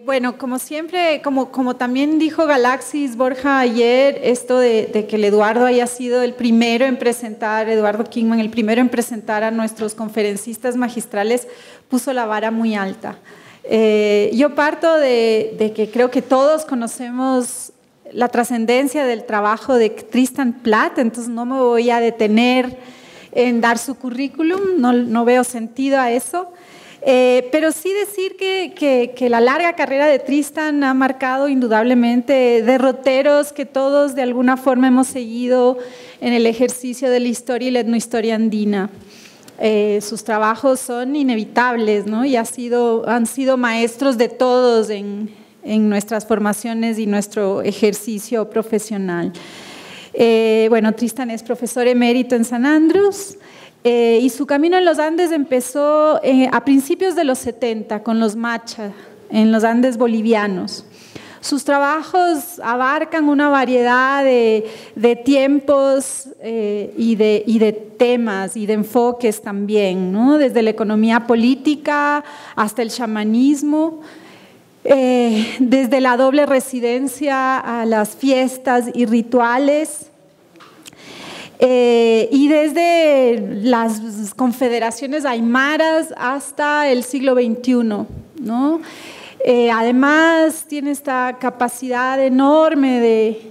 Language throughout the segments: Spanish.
Bueno, como siempre, como también dijo Galaxis Borja ayer, esto de que el Eduardo haya sido el primero en presentar, Eduardo Kingman, el primero en presentar a nuestros conferencistas magistrales, puso la vara muy alta. Yo parto de que creo que todos conocemos la trascendencia del trabajo de Tristan Plath, entonces no me voy a detener en dar su currículum, no veo sentido a eso. Pero sí decir que la larga carrera de Tristan ha marcado indudablemente derroteros que todos de alguna forma hemos seguido en el ejercicio de la historia y la etnohistoria andina. Sus trabajos son inevitables, ¿no? Y han sido maestros de todos en nuestras formaciones y nuestro ejercicio profesional. Bueno, Tristan es profesor emérito en San Andrews. Y su camino en los Andes empezó a principios de los 70 con los Macha en los Andes bolivianos. Sus trabajos abarcan una variedad de tiempos y de temas y de enfoques también, ¿no? Desde la economía política hasta el chamanismo, desde la doble residencia a las fiestas y rituales. Y desde las confederaciones aymaras hasta el siglo XXI, ¿no? Además tiene esta capacidad enorme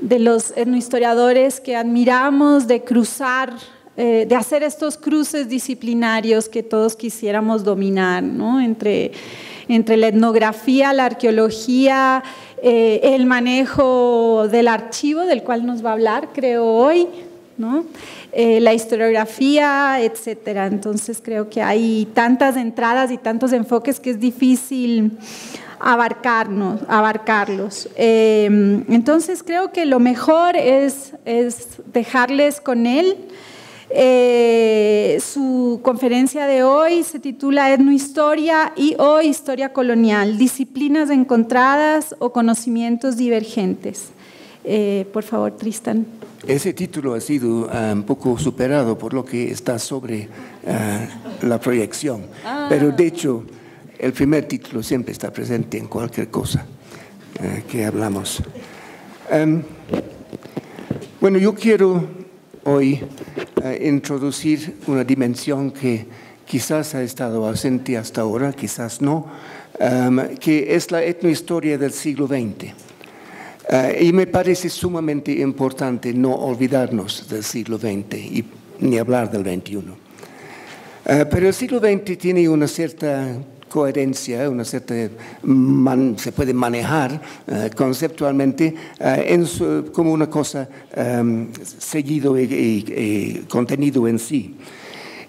de los etnohistoriadores que admiramos de cruzar, de hacer estos cruces disciplinarios que todos quisiéramos dominar, ¿no? Entre la etnografía, la arqueología, el manejo del archivo, del cual nos va a hablar, creo, hoy, ¿no? La historiografía, etcétera. Entonces creo que hay tantas entradas y tantos enfoques que es difícil abarcarlos. Entonces creo que lo mejor es dejarles con él. Su conferencia de hoy se titula Etnohistoria y/o Historia Colonial, disciplinas encontradas o conocimientos divergentes. Por favor, Tristan. Ese título ha sido un poco superado por lo que está sobre la proyección, pero de hecho el primer título siempre está presente en cualquier cosa que hablamos. Bueno, yo quiero hoy introducir una dimensión que quizás ha estado ausente hasta ahora, quizás no, que es la etnohistoria del siglo XX. Y me parece sumamente importante no olvidarnos del siglo XX y ni hablar del XXI. Pero el siglo XX tiene una cierta coherencia, se puede manejar conceptualmente como una cosa seguido y contenido en sí.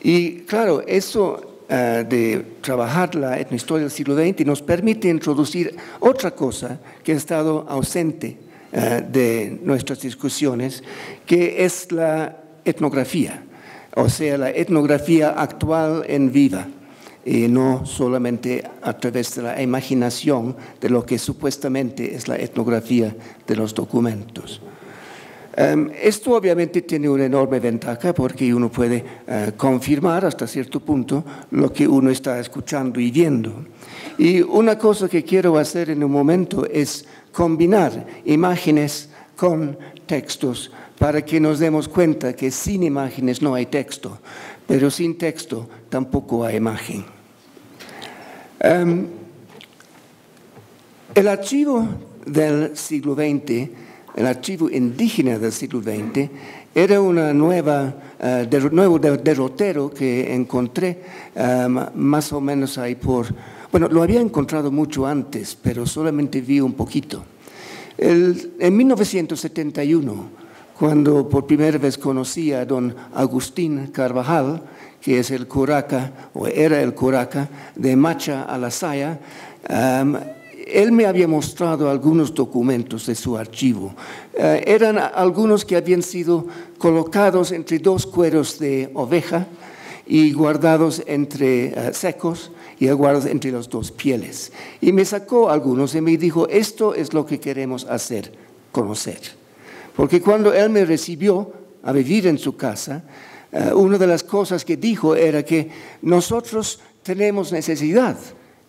Y claro, eso de trabajar la etnohistoria del siglo XX nos permite introducir otra cosa que ha estado ausente de nuestras discusiones, que es la etnografía, o sea, la etnografía actual en viva. Y no solamente a través de la imaginación de lo que supuestamente es la etnografía de los documentos. Esto obviamente tiene una enorme ventaja porque uno puede confirmar hasta cierto punto lo que uno está escuchando y viendo. Y una cosa que quiero hacer en un momento es combinar imágenes con textos para que nos demos cuenta que sin imágenes no hay texto, pero sin texto tampoco hay imagen. El archivo del siglo XX, el archivo indígena del siglo XX, era una nuevo derrotero que encontré más o menos ahí bueno, lo había encontrado mucho antes, pero solamente vi un poquito. En 1971, cuando por primera vez conocí a don Agustín Carvajal, que es el curaca, o era el curaca, de Macha a la Saya, él me había mostrado algunos documentos de su archivo. Eran algunos que habían sido colocados entre dos cueros de oveja y guardados entre secos y guardados entre las dos pieles. Y me sacó algunos y me dijo, esto es lo que queremos hacer, conocer. Porque cuando él me recibió a vivir en su casa, una de las cosas que dijo era que nosotros tenemos necesidad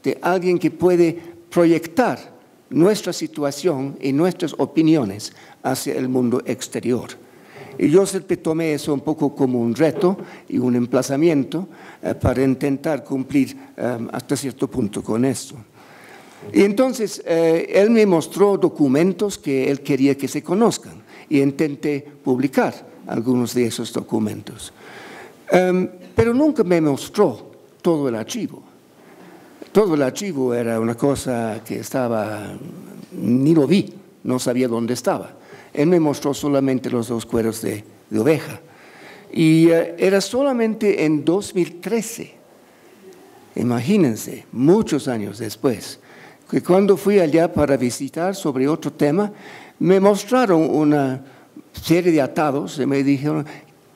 de alguien que puede proyectar nuestra situación y nuestras opiniones hacia el mundo exterior. Y yo siempre tomé eso un poco como un reto y un emplazamiento para intentar cumplir hasta cierto punto con eso. Y entonces él me mostró documentos que él quería que se conozcan y intenté publicar algunos de esos documentos. Pero nunca me mostró todo el archivo. Todo el archivo era una cosa que ni lo vi, no sabía dónde estaba. Él me mostró solamente los 2 cueros de oveja. Y era solamente en 2013, imagínense, muchos años después, que cuando fui allá para visitar sobre otro tema, me mostraron una serie de atados y me dijeron,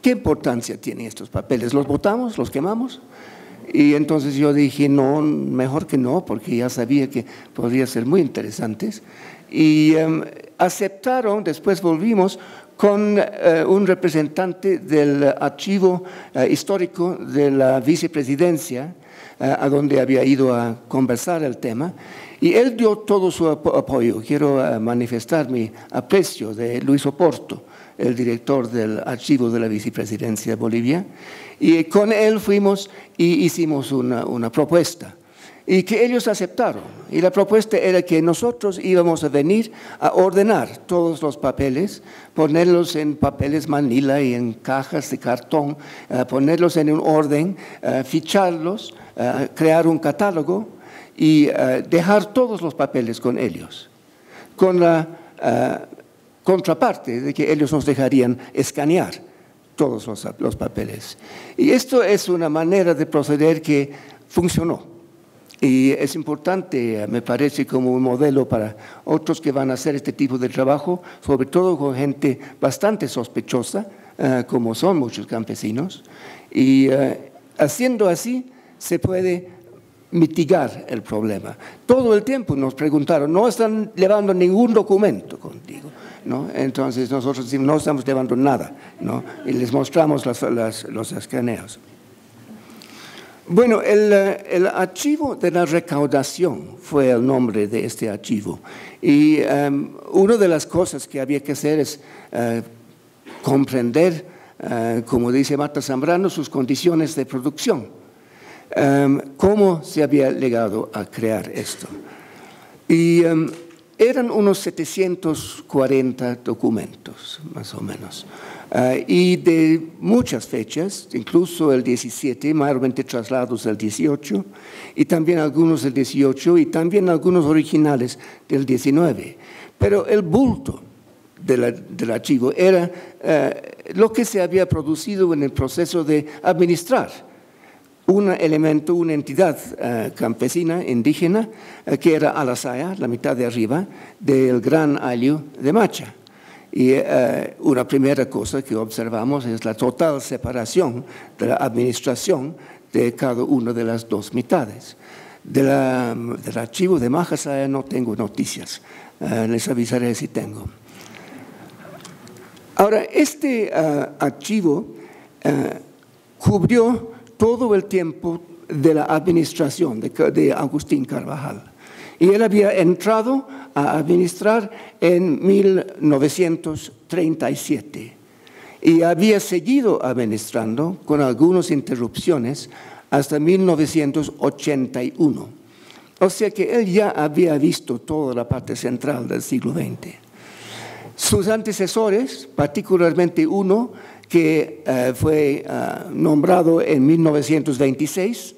¿qué importancia tienen estos papeles? ¿Los botamos? ¿Los quemamos? Y entonces yo dije, no, mejor que no, porque ya sabía que podría ser muy interesantes. Y aceptaron, después volvimos con un representante del archivo histórico de la vicepresidencia, a donde había ido a conversar el tema, y él dio todo su apoyo. Quiero manifestar mi aprecio de Luis Oporto, el director del archivo de la vicepresidencia de Bolivia, y con él fuimos y hicimos una propuesta, y que ellos aceptaron. Y la propuesta era que nosotros íbamos a venir a ordenar todos los papeles, ponerlos en papeles manila y en cajas de cartón, ponerlos en un orden, ficharlos, crear un catálogo y dejar todos los papeles con ellos, con la contraparte de que ellos nos dejarían escanear todos los papeles. Y esto es una manera de proceder que funcionó. Y es importante, me parece, como un modelo para otros que van a hacer este tipo de trabajo, sobre todo con gente bastante sospechosa, como son muchos campesinos. Y haciendo así se puede mitigar el problema. Todo el tiempo nos preguntaron, no están llevando ningún documento contigo, ¿no? Entonces nosotros decimos, no estamos llevando nada, ¿no? Y les mostramos los escaneos. Bueno, el archivo de la recaudación fue el nombre de este archivo. Y una de las cosas que había que hacer es comprender, como dice Marta Zambrano, sus condiciones de producción. Cómo se había llegado a crear esto. Y eran unos 740 documentos, más o menos. Y de muchas fechas, incluso el 17, mayormente traslados del 18, y también algunos del 18, y también algunos originales del 19. Pero el bulto del archivo era lo que se había producido en el proceso de administrar un elemento, una entidad campesina, indígena, que era Alasaya, la mitad de arriba, del Gran Ayllu de Macha. Y una primera cosa que observamos es la total separación de la administración de cada una de las 2 mitades. Del archivo de Mahasaya no tengo noticias, les avisaré si tengo. Ahora, este archivo cubrió todo el tiempo de la administración de Agustín Carvajal. Y él había entrado a administrar en 1937 y había seguido administrando con algunas interrupciones hasta 1981. O sea que él ya había visto toda la parte central del siglo XX. Sus antecesores, particularmente uno que fue nombrado en 1926,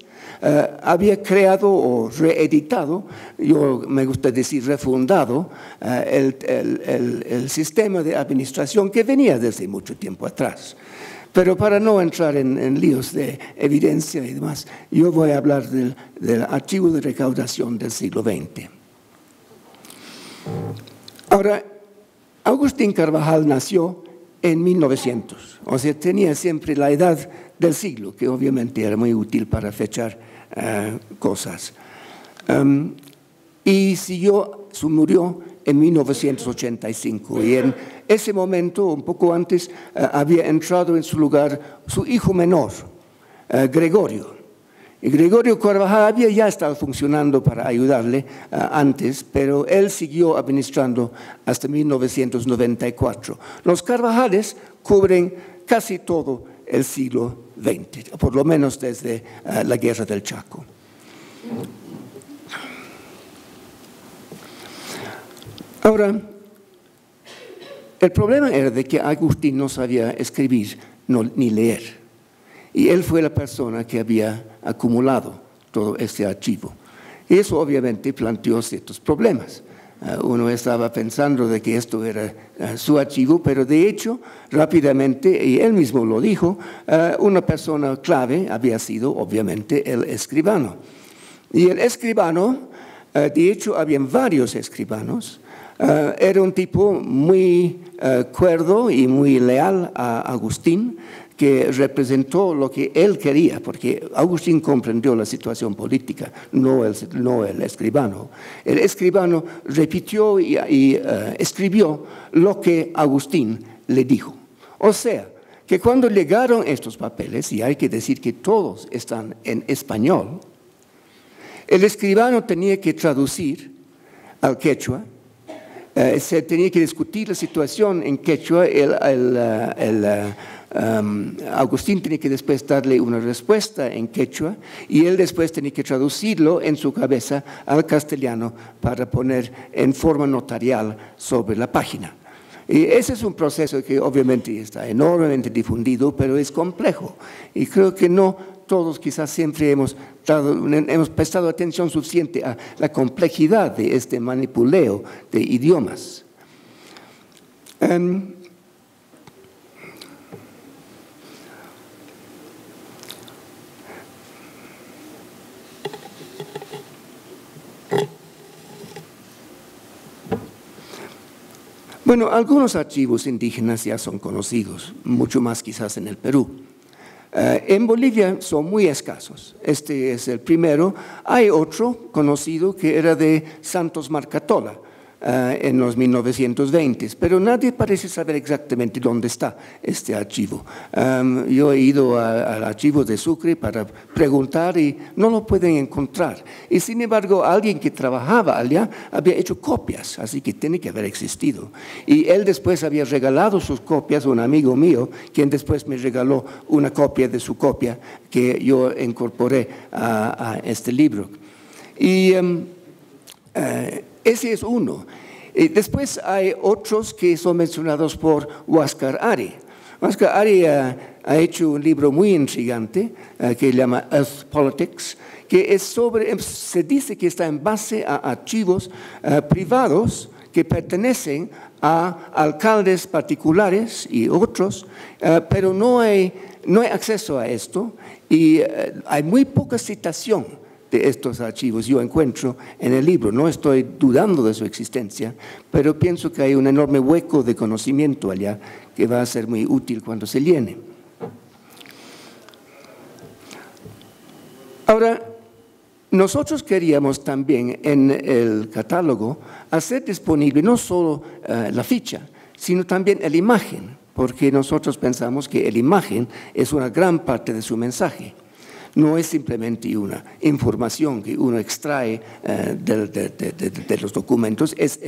había creado o reeditado, yo me gusta decir refundado, el sistema de administración que venía desde mucho tiempo atrás. Pero para no entrar en líos de evidencia y demás, yo voy a hablar del archivo de recaudación del siglo XX. Ahora, Agustín Carvajal nació en 1900, o sea, tenía siempre la edad del siglo, que obviamente era muy útil para fechar cosas. Y murió en 1985, y en ese momento, un poco antes, había entrado en su lugar su hijo menor, Gregorio, Y Gregorio Carvajal había ya estado funcionando para ayudarle antes, pero él siguió administrando hasta 1994. Los Carvajales cubren casi todo el siglo XX, por lo menos desde la Guerra del Chaco. Ahora, el problema era de que Agustín no sabía escribir ni leer. Y él fue la persona que había acumulado todo este archivo. Y eso obviamente planteó ciertos problemas. Uno estaba pensando de que esto era su archivo, pero de hecho, rápidamente, y él mismo lo dijo, una persona clave había sido obviamente el escribano. Y el escribano, de hecho, habían varios escribanos. Era un tipo muy cuerdo y muy leal a Agustín, que representó lo que él quería, porque Agustín comprendió la situación política, no el escribano. El escribano repitió y escribió lo que Agustín le dijo. O sea, que cuando llegaron estos papeles, y hay que decir que todos están en español, el escribano tenía que traducir al quechua, se tenía que discutir la situación en quechua, Agustín tenía que después darle una respuesta en quechua y él después tenía que traducirlo en su cabeza al castellano para poner en forma notarial sobre la página. Y ese es un proceso que obviamente está enormemente difundido, pero es complejo. Y creo que no todos quizás siempre hemos prestado atención suficiente a la complejidad de este manipuleo de idiomas. Bueno, algunos archivos indígenas ya son conocidos, mucho más quizás en el Perú. En Bolivia son muy escasos. Este es el primero. Hay otro conocido que era de Santos Marcatola en los 1920s, pero nadie parece saber exactamente dónde está este archivo. Yo he ido al archivo de Sucre para preguntar y no lo pueden encontrar. Y sin embargo, alguien que trabajaba allá había hecho copias, así que tiene que haber existido. Y él después había regalado sus copias a un amigo mío, quien después me regaló una copia de su copia que yo incorporé a este libro. Y ese es uno. Después hay otros que son mencionados por Huáscar Ari. Huáscar Ari ha hecho un libro muy intrigante que se llama Earth Politics, que es se dice que está en base a archivos privados que pertenecen a alcaldes particulares y otros, pero no hay acceso a esto y hay muy poca citación de estos archivos yo encuentro en el libro. No estoy dudando de su existencia, pero pienso que hay un enorme hueco de conocimiento allá que va a ser muy útil cuando se llene. Ahora, nosotros queríamos también en el catálogo hacer disponible no solo la ficha, sino también la imagen, porque nosotros pensamos que la imagen es una gran parte de su mensaje. No es simplemente una información que uno extrae de los documentos, es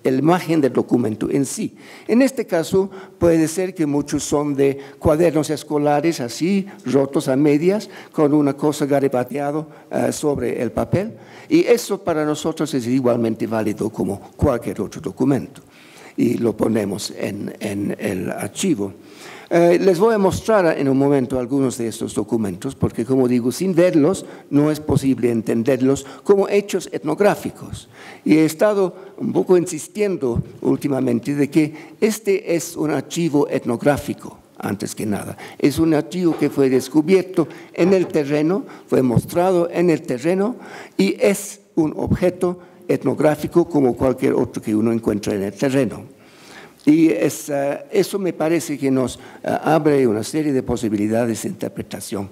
la imagen del documento en sí. En este caso puede ser que muchos son de cuadernos escolares así, rotos a medias, con una cosa garabateada sobre el papel, y eso para nosotros es igualmente válido como cualquier otro documento, y lo ponemos en el archivo. Les voy a mostrar en un momento algunos de estos documentos, porque como digo, sin verlos no es posible entenderlos como hechos etnográficos. Y he estado un poco insistiendo últimamente de que este es un archivo etnográfico, antes que nada. Es un archivo que fue descubierto en el terreno, fue mostrado en el terreno y es un objeto etnográfico como cualquier otro que uno encuentra en el terreno. Y eso me parece que nos abre una serie de posibilidades de interpretación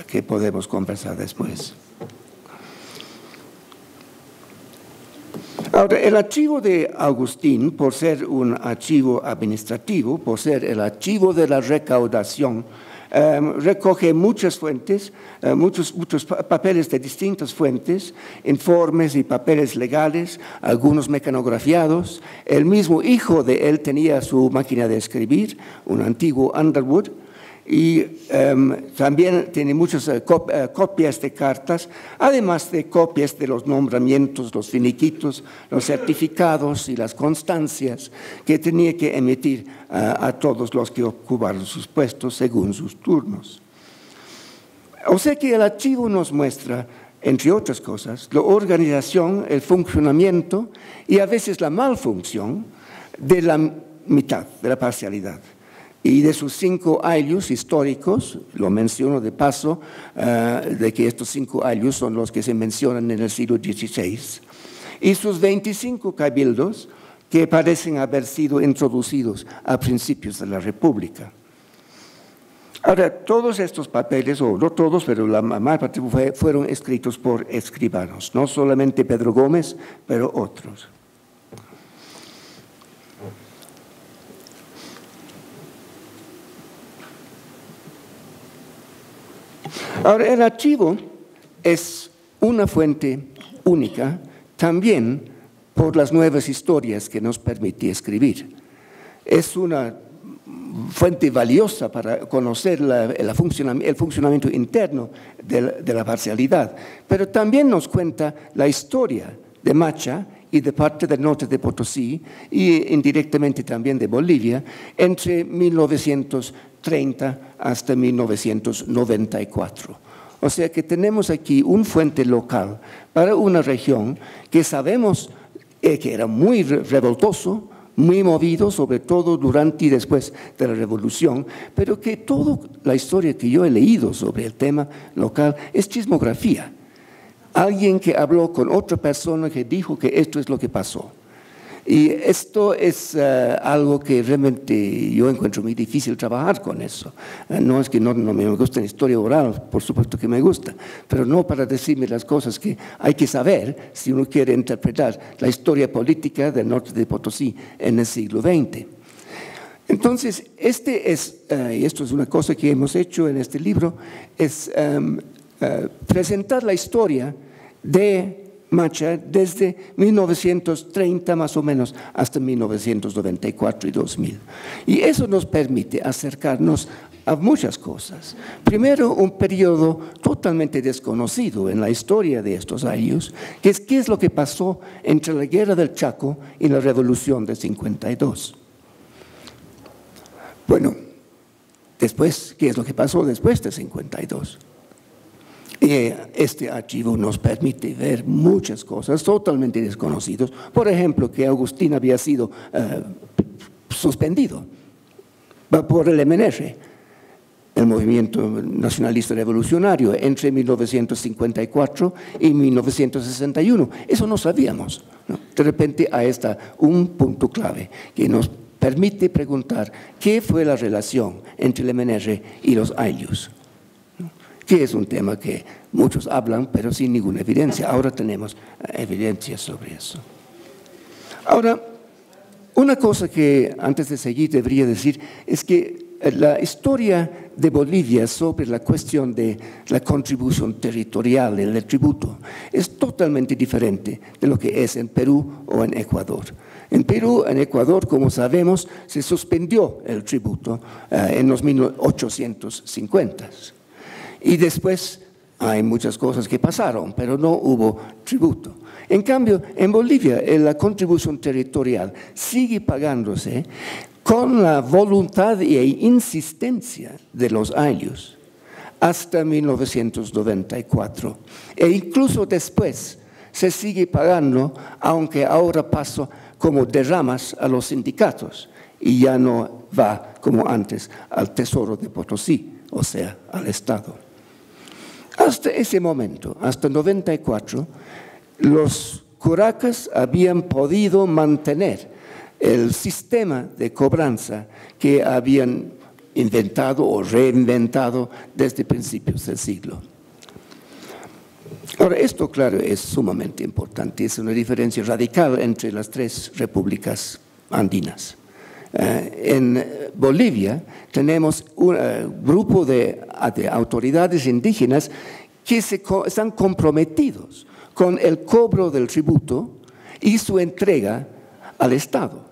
que podemos conversar después. Ahora, el archivo de Agustín, por ser un archivo administrativo, por ser el archivo de la recaudación recoge muchas fuentes, muchos papeles de distintas fuentes, informes y papeles legales, algunos mecanografiados. El mismo hijo de él tenía su máquina de escribir, un antiguo Underwood, y también tiene muchas copias de cartas, además de copias de los nombramientos, los finiquitos, los certificados y las constancias que tenía que emitir a todos los que ocuparon sus puestos según sus turnos. O sea que el archivo nos muestra, entre otras cosas, la organización, el funcionamiento y a veces la malfunción de la mitad, de la parcialidad. Y de sus 5 aylus históricos, lo menciono de paso, de que estos 5 aylus son los que se mencionan en el siglo XVI, y sus 25 cabildos que parecen haber sido introducidos a principios de la República. Ahora, todos estos papeles, o no todos, pero la mayor parte fueron escritos por escribanos, no solamente Pedro Gómez, pero otros. Ahora, el archivo es una fuente única también por las nuevas historias que nos permite escribir. Es una fuente valiosa para conocer el funcionamiento interno de la parcialidad, pero también nos cuenta la historia de Macha y de parte del norte de Potosí y indirectamente también de Bolivia entre 1930 hasta 1994. O sea que tenemos aquí un fuente local para una región que sabemos que era muy revoltoso, muy movido, sobre todo durante y después de la Revolución, pero que toda la historia que yo he leído sobre el tema local es chismografía. Alguien que habló con otra persona que dijo que esto es lo que pasó. Y esto es algo que realmente yo encuentro muy difícil trabajar con eso. No es que no me guste la historia oral, por supuesto que me gusta, pero no para decirme las cosas que hay que saber si uno quiere interpretar la historia política del norte de Potosí en el siglo XX. Entonces, y esto es una cosa que hemos hecho en este libro, es presentar la historia de Macha desde 1930 más o menos hasta 1994 y 2000. Y eso nos permite acercarnos a muchas cosas. Primero, un periodo totalmente desconocido en la historia de estos años, que es qué es lo que pasó entre la Guerra del Chaco y la Revolución de 52. Bueno, después, ¿qué es lo que pasó después de 52? Este archivo nos permite ver muchas cosas totalmente desconocidas. Por ejemplo, que Agustín había sido suspendido por el MNR, el Movimiento Nacionalista Revolucionario, entre 1954 y 1961. Eso no sabíamos, ¿no? De repente ahí está un punto clave que nos permite preguntar qué fue la relación entre el MNR y los aylus, que es un tema que muchos hablan, pero sin ninguna evidencia. Ahora tenemos evidencias sobre eso. Ahora, una cosa que antes de seguir debería decir es que la historia de Bolivia sobre la cuestión de la contribución territorial, el tributo, es totalmente diferente de lo que es en Perú o en Ecuador. En Perú, en Ecuador, como sabemos, se suspendió el tributo en los 1850. Y después hay muchas cosas que pasaron, pero no hubo tributo. En cambio, en Bolivia, la contribución territorial sigue pagándose con la voluntad e insistencia de los aylus hasta 1994. E incluso después se sigue pagando, aunque ahora pasa como derramas a los sindicatos y ya no va como antes al Tesoro de Potosí, o sea, al Estado. Hasta ese momento, hasta 94, los curacas habían podido mantener el sistema de cobranza que habían inventado o reinventado desde principios del siglo. Ahora, esto, claro, es sumamente importante, es una diferencia radical entre las 3 repúblicas andinas. En Bolivia tenemos un grupo de autoridades indígenas que están comprometidos con el cobro del tributo y su entrega al Estado.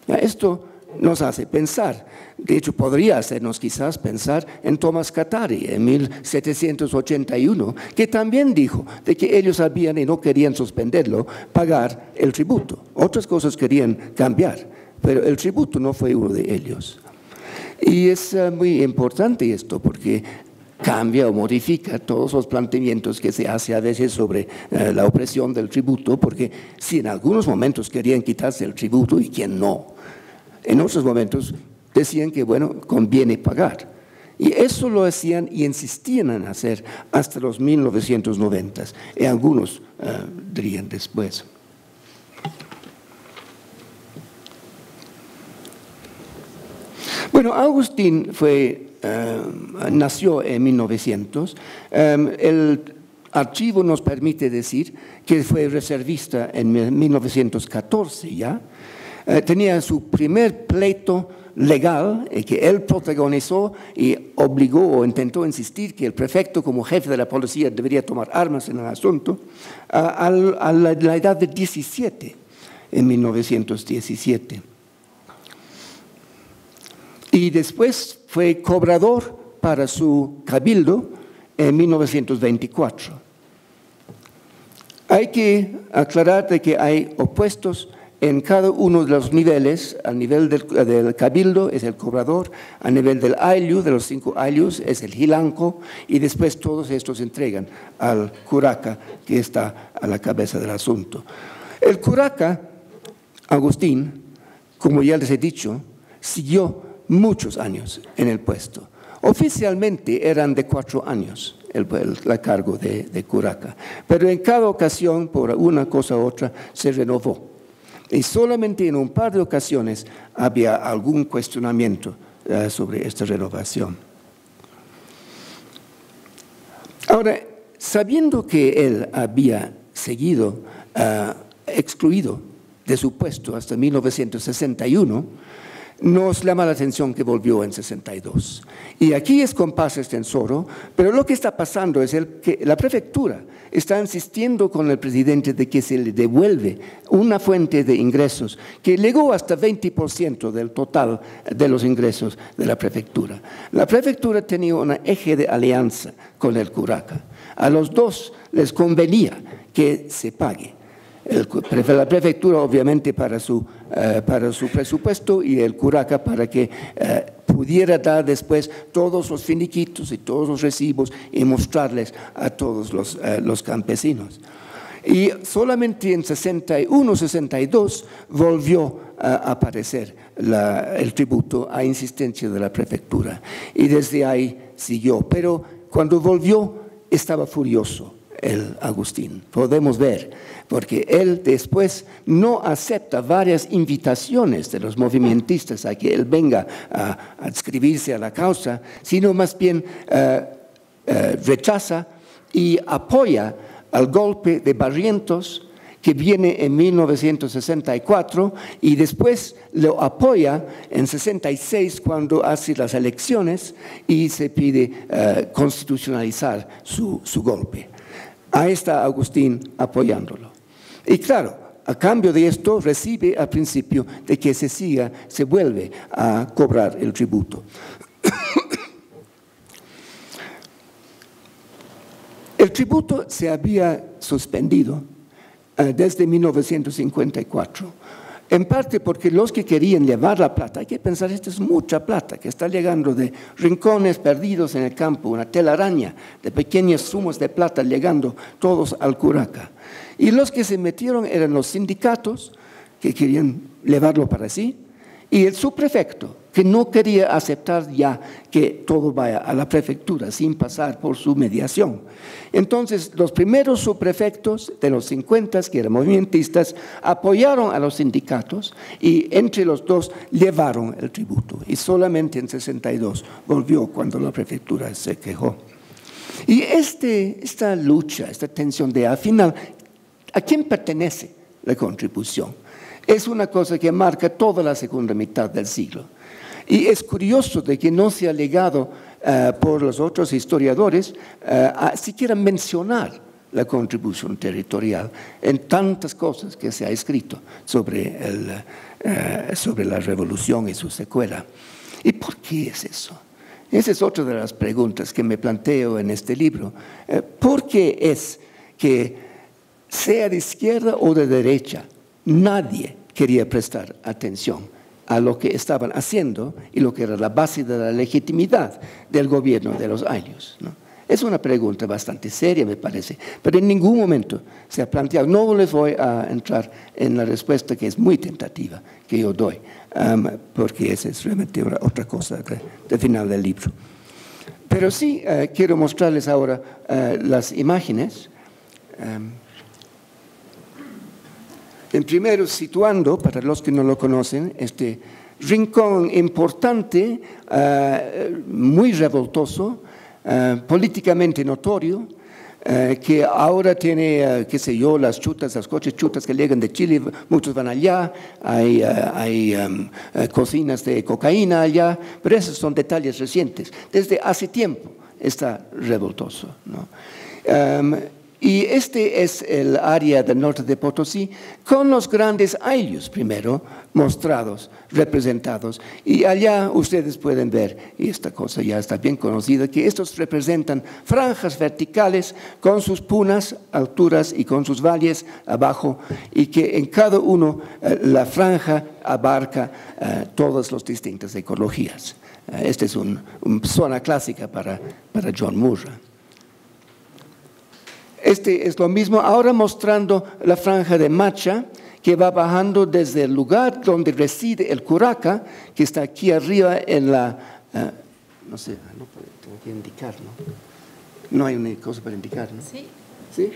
Esto nos hace pensar, de hecho podría hacernos quizás pensar en Tomás Katari en 1781, que también dijo de que ellos sabían y no querían suspenderlo, pagar el tributo. Otras cosas querían cambiar, pero el tributo no fue uno de ellos. Y es muy importante esto porque cambia o modifica todos los planteamientos que se hace a veces sobre la opresión del tributo, porque si en algunos momentos querían quitarse el tributo y quién no, en otros momentos decían que, bueno, conviene pagar. Y eso lo hacían y insistían en hacer hasta los 1990, y algunos dirían después. Bueno, Agustín nació en 1900. El archivo nos permite decir que fue reservista en 1914 ya. Tenía su primer pleito legal que él protagonizó y obligó o intentó insistir que el prefecto como jefe de la policía debería tomar armas en el asunto a la edad de 17, en 1917. Y después fue cobrador para su cabildo en 1924. Hay que aclarar de que hay opuestos en cada uno de los niveles. Al nivel del cabildo es el cobrador, a nivel del ayllu, de los 5 ayllus, es el hilanco, y después todos estos entregan al curaca, que está a la cabeza del asunto. El curaca, Agustín, como ya les he dicho, siguió muchos años en el puesto. Oficialmente eran de 4 años el cargo de curaca, pero en cada ocasión, por una cosa u otra, se renovó. Y solamente en un par de ocasiones había algún cuestionamiento sobre esta renovación. Ahora, sabiendo que él había seguido excluido de su puesto hasta 1961, nos llama la atención que volvió en 62. Y aquí es compás extensoro, pero lo que está pasando es que la prefectura está insistiendo con el presidente de que se le devuelve una fuente de ingresos que llegó hasta 20% del total de los ingresos de la prefectura. La prefectura tenía un eje de alianza con el curaca. A los dos les convenía que se pague. La prefectura obviamente para su presupuesto y el curaca para que pudiera dar después todos los finiquitos y todos los recibos y mostrarles a todos los campesinos. Y solamente en 61, 62 volvió a aparecer el tributo a insistencia de la prefectura y desde ahí siguió. Pero cuando volvió estaba furioso el Agustín, podemos ver, porque él después no acepta varias invitaciones de los movimentistas a que él venga a adscribirse a la causa, sino más bien rechaza y apoya al golpe de Barrientos que viene en 1964 y después lo apoya en 66 cuando hace las elecciones y se pide constitucionalizar su golpe. Ahí está Agustín apoyándolo. Y claro, a cambio de esto recibe al principio de que se vuelve a cobrar el tributo. El tributo se había suspendido desde 1954. En parte porque los que querían llevar la plata, hay que pensar, esta es mucha plata que está llegando de rincones perdidos en el campo, una telaraña de pequeños zumos de plata llegando todos al curaca. Y los que se metieron eran los sindicatos que querían llevarlo para sí y el subprefecto que no quería aceptar ya que todo vaya a la prefectura sin pasar por su mediación. Entonces, los primeros subprefectos de los 50, que eran movimentistas, apoyaron a los sindicatos y entre los dos llevaron el tributo. Y solamente en 62 volvió cuando la prefectura se quejó. Y esta lucha, esta tensión de al final, ¿a quién pertenece la contribución? es una cosa que marca toda la segunda mitad del siglo. Y es curioso de que no se ha llegado por los otros historiadores a siquiera mencionar la contribución territorial en tantas cosas que se ha escrito sobre la revolución y su secuela. ¿Y por qué es eso? Esa es otra de las preguntas que me planteo en este libro. ¿Por qué es que, sea de izquierda o de derecha, nadie quería prestar atención a lo que estaban haciendo y lo que era la base de la legitimidad del gobierno de los ayllus, ¿no? Es una pregunta bastante seria, me parece, pero en ningún momento se ha planteado. No les voy a entrar en la respuesta que es muy tentativa que yo doy, porque esa es realmente otra cosa del final del libro. Pero sí quiero mostrarles ahora las imágenes. En primero, situando, para los que no lo conocen, este rincón importante, muy revoltoso, políticamente notorio, que ahora tiene, qué sé yo, las coches chutas que llegan de Chile, muchos van allá, hay cocinas de cocaína allá, pero esos son detalles recientes. Desde hace tiempo está revoltoso, ¿no? Y este es el área del norte de Potosí, con los grandes ayllus primero mostrados, representados. Y allá ustedes pueden ver, y esta cosa ya está bien conocida, que estos representan franjas verticales con sus punas, alturas y con sus valles abajo, y que en cada uno la franja abarca todas las distintas ecologías. Esta es una zona clásica para John Murray. Este es lo mismo, ahora mostrando la franja de Macha, que va bajando desde el lugar donde reside el curaca, que está aquí arriba en la... no sé, no tengo que indicar, ¿no? No hay una cosa para indicar, ¿no? Sí. ¿Sí?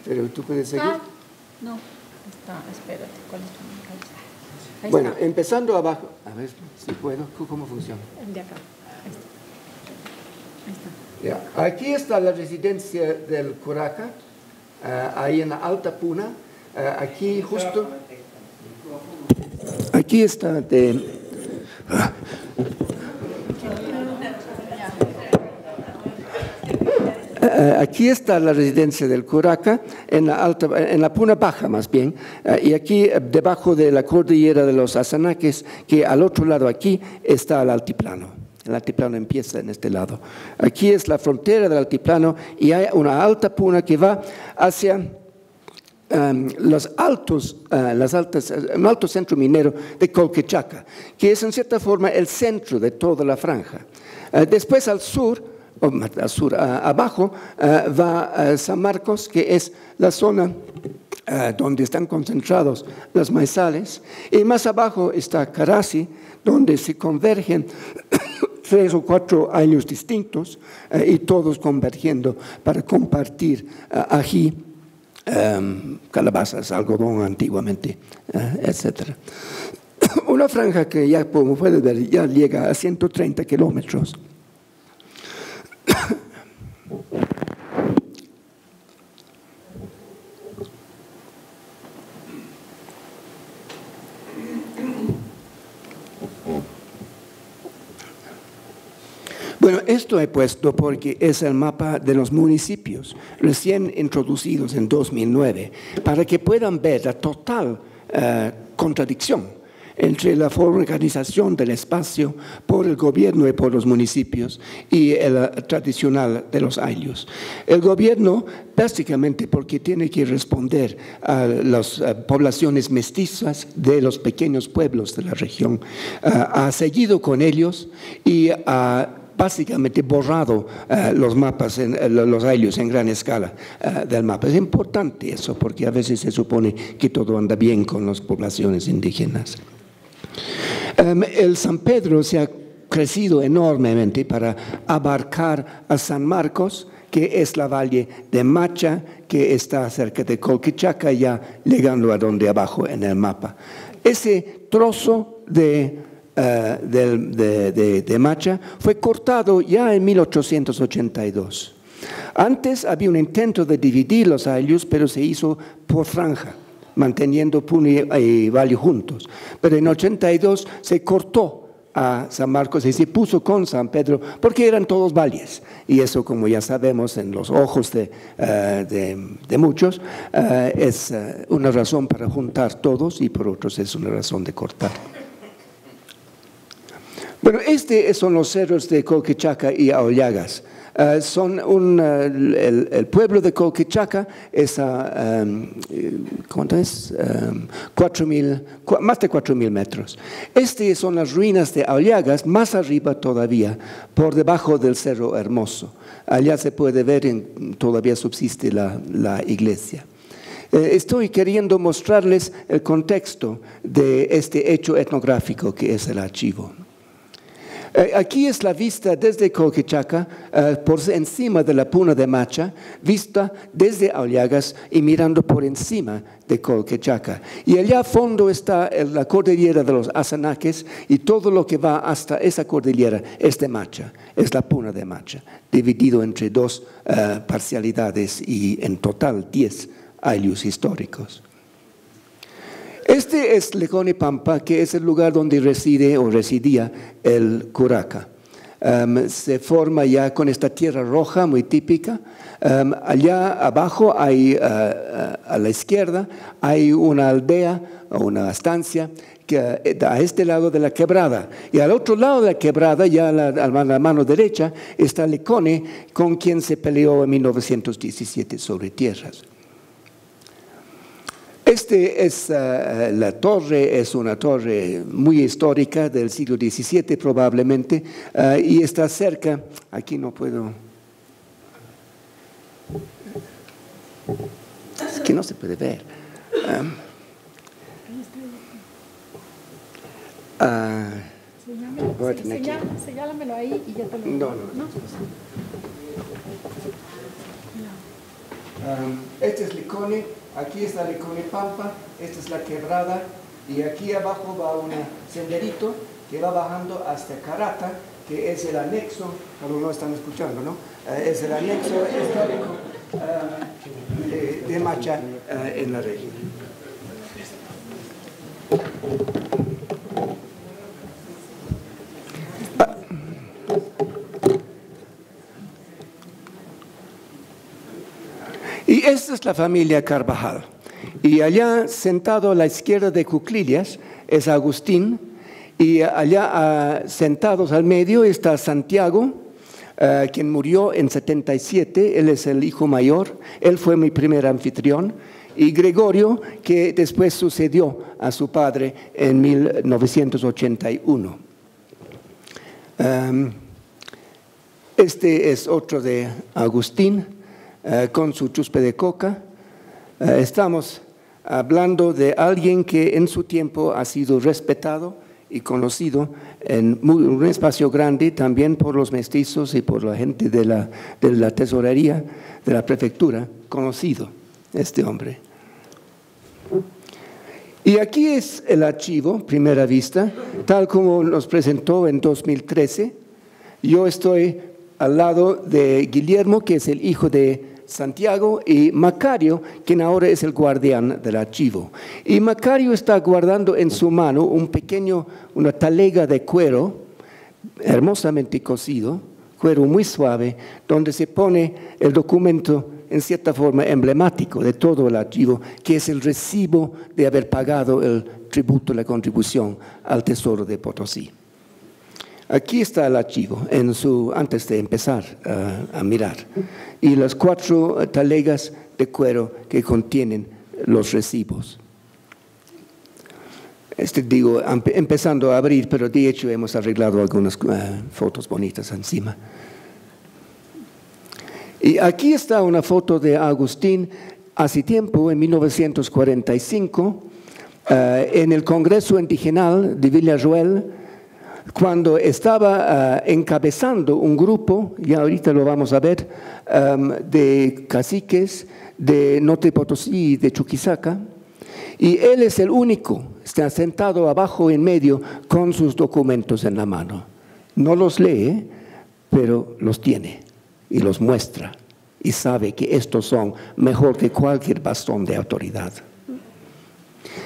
¿Pero tú puedes seguir? No, está, espérate, ¿cuál es tu calle? Bueno, está. Empezando abajo, a ver si puedo, ¿cómo funciona? El de acá, ahí está. Ahí está. Yeah. Aquí está la residencia del curaca, ahí en la Alta Puna, aquí justo, aquí está aquí está la residencia del curaca, en la Puna Baja más bien, y aquí debajo de la cordillera de los Asanaques, que al otro lado aquí está el altiplano. El altiplano empieza en este lado. Aquí es la frontera del altiplano y hay una alta puna que va hacia un alto centro minero de Colquechaca, que es en cierta forma el centro de toda la franja. Después abajo va San Marcos, que es la zona donde están concentrados los maizales, y más abajo está Carasi, donde se convergen 3 o 4 años distintos y todos convergiendo para compartir ají, calabazas, algodón antiguamente, etc. Una franja que ya, como pueden ver, ya llega a 130 kilómetros. Bueno, esto he puesto porque es el mapa de los municipios recién introducidos en 2009, para que puedan ver la total contradicción entre la organización del espacio por el gobierno y por los municipios y el tradicional de los ayllus. El gobierno, básicamente porque tiene que responder a las poblaciones mestizas de los pequeños pueblos de la región, ha seguido con ellos y ha básicamente borrado los mapas, los ayllus en gran escala del mapa. Es importante eso porque a veces se supone que todo anda bien con las poblaciones indígenas. El San Pedro se ha crecido enormemente para abarcar a San Marcos, que es la valle de Macha, que está cerca de Colquechaca, ya llegando a donde abajo en el mapa. Ese trozo de Macha fue cortado ya en 1882. Antes había un intento de dividir los ayllus, pero se hizo por franja, manteniendo Puno y Valle juntos. Pero en 82 se cortó a San Marcos y se puso con San Pedro porque eran todos valles, y eso, como ya sabemos, en los ojos de muchos es una razón para juntar todos, y por otros es una razón de cortar. Bueno, son los cerros de Colquechaca y Aollagas. El pueblo de Colquechaca es a ¿cuánto es? Más de 4.000 metros. Son las ruinas de Aollagas, más arriba todavía, por debajo del Cerro Hermoso. Allá se puede ver, todavía subsiste la iglesia. Estoy queriendo mostrarles el contexto de este hecho etnográfico que es el archivo. Aquí es la vista desde Colquechaca, por encima de la Puna de Macha, vista desde Aollagas y mirando por encima de Colquechaca. Y allá a fondo está la cordillera de los Azanaques, y todo lo que va hasta esa cordillera es de Macha, es la Puna de Macha, dividido entre dos parcialidades y en total 10 ayllus históricos. Este es Lecone Pampa, que es el lugar donde reside o residía el curaca. Se forma ya con esta tierra roja muy típica. Allá abajo hay, a la izquierda, hay una aldea o una estancia que a este lado de la quebrada, y al otro lado de la quebrada, ya a la mano derecha, está Lecone, con quien se peleó en 1917 sobre tierras. La torre es una torre muy histórica del siglo XVII probablemente, y está cerca, aquí no puedo, es que no se puede ver. Señálamelo ahí y ya te lo digo. No. Este es Lecone, aquí está Lecone Pampa, esta es la quebrada, y aquí abajo va un senderito que va bajando hasta Carata, que es el anexo, como no están escuchando, ¿no? Es el anexo histórico de Macha en la región. Y esta es la familia Carvajal. Y allá, sentado a la izquierda de Cuclillas, es Agustín. Y allá, sentados al medio, está Santiago, quien murió en 77. Él es el hijo mayor. Él fue mi primer anfitrión. Y Gregorio, que después sucedió a su padre en 1981. Este es otro de Agustín, con su chuspe de coca. Estamos hablando de alguien que en su tiempo ha sido respetado y conocido en un espacio grande, también por los mestizos y por la gente de la tesorería, de la prefectura, conocido este hombre. Y aquí es el archivo, primera vista, tal como nos presentó en 2013. Yo estoy al lado de Guillermo, que es el hijo de Santiago, y Macario, quien ahora es el guardián del archivo. Y Macario está guardando en su mano una talega de cuero, hermosamente cosido, cuero muy suave, donde se pone el documento en cierta forma emblemático de todo el archivo, que es el recibo de haber pagado el tributo, la contribución al Tesoro de Potosí. Aquí está el archivo, antes de empezar a mirar, y las 4 talegas de cuero que contienen los recibos. Digo, empezando a abrir, pero de hecho hemos arreglado algunas fotos bonitas encima. Y aquí está una foto de Agustín hace tiempo, en 1945, en el Congreso Indigenal de Villaruel, cuando estaba encabezando un grupo, ya ahorita lo vamos a ver, de caciques de Norte Potosí y de Chuquisaca, y él es el único, está sentado abajo en medio con sus documentos en la mano. No los lee, pero los tiene y los muestra, y sabe que estos son mejor que cualquier bastón de autoridad.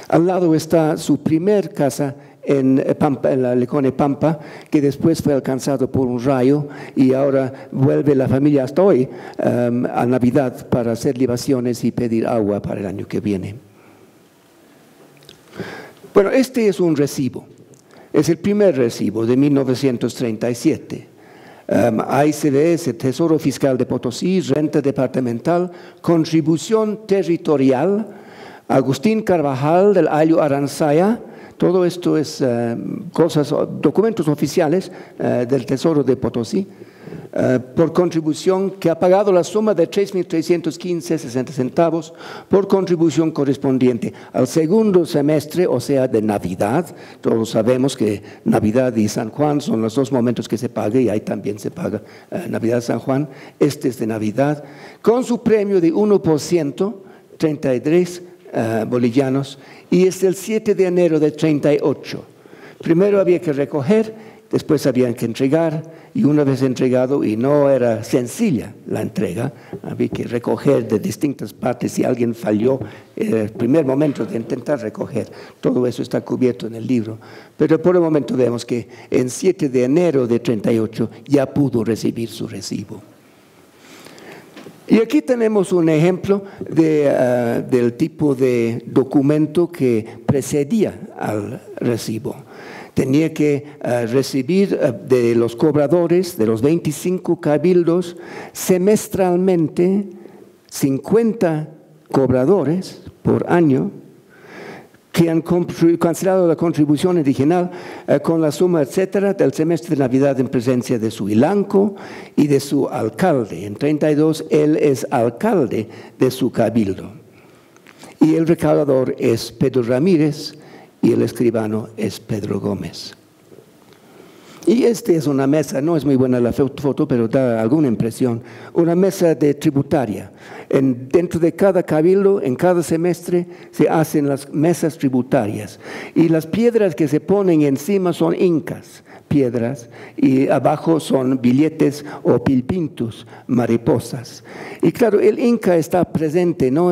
Al lado está su primer casa en Pampa, en la Lecone Pampa, que después fue alcanzado por un rayo y ahora vuelve la familia hasta hoy a Navidad para hacer libaciones y pedir agua para el año que viene. Bueno, este es un recibo. Es el primer recibo de 1937. Ahí se ve ese Tesoro Fiscal de Potosí, renta departamental, contribución territorial, Agustín Carvajal del Ayllo Aranzaya. Todo esto es documentos oficiales del Tesoro de Potosí, por contribución que ha pagado la suma de 3.315,60 centavos por contribución correspondiente al segundo semestre, o sea, de Navidad. Todos sabemos que Navidad y San Juan son los dos momentos que se paga, y ahí también se paga Navidad, San Juan. Este es de Navidad, con su premio de 1%, 33 bolivianos, y es el 7 de enero de 38. Primero había que recoger, después había que entregar, y una vez entregado, y no era sencilla la entrega, había que recoger de distintas partes. Si alguien falló, era el primer momento de intentar recoger. Todo eso está cubierto en el libro, pero por el momento vemos que en 7 de enero de 38 ya pudo recibir su recibo. Y aquí tenemos un ejemplo del tipo de documento que precedía al recibo. Tenía que recibir de los cobradores, de los 25 cabildos, semestralmente 50 cobradores por año que han cancelado la contribución original con la suma, etcétera, del semestre de Navidad en presencia de su hilanco y de su alcalde. En 32 él es alcalde de su cabildo. Y el recaudador es Pedro Ramírez y el escribano es Pedro Gómez. Y esta es una mesa, no es muy buena la foto, pero da alguna impresión, una mesa de tributaria. Dentro de cada cabildo, en cada semestre, se hacen las mesas tributarias. Y las piedras que se ponen encima son incas, piedras, y abajo son billetes o pilpintus, mariposas. Y claro, el inca está presente, ¿no?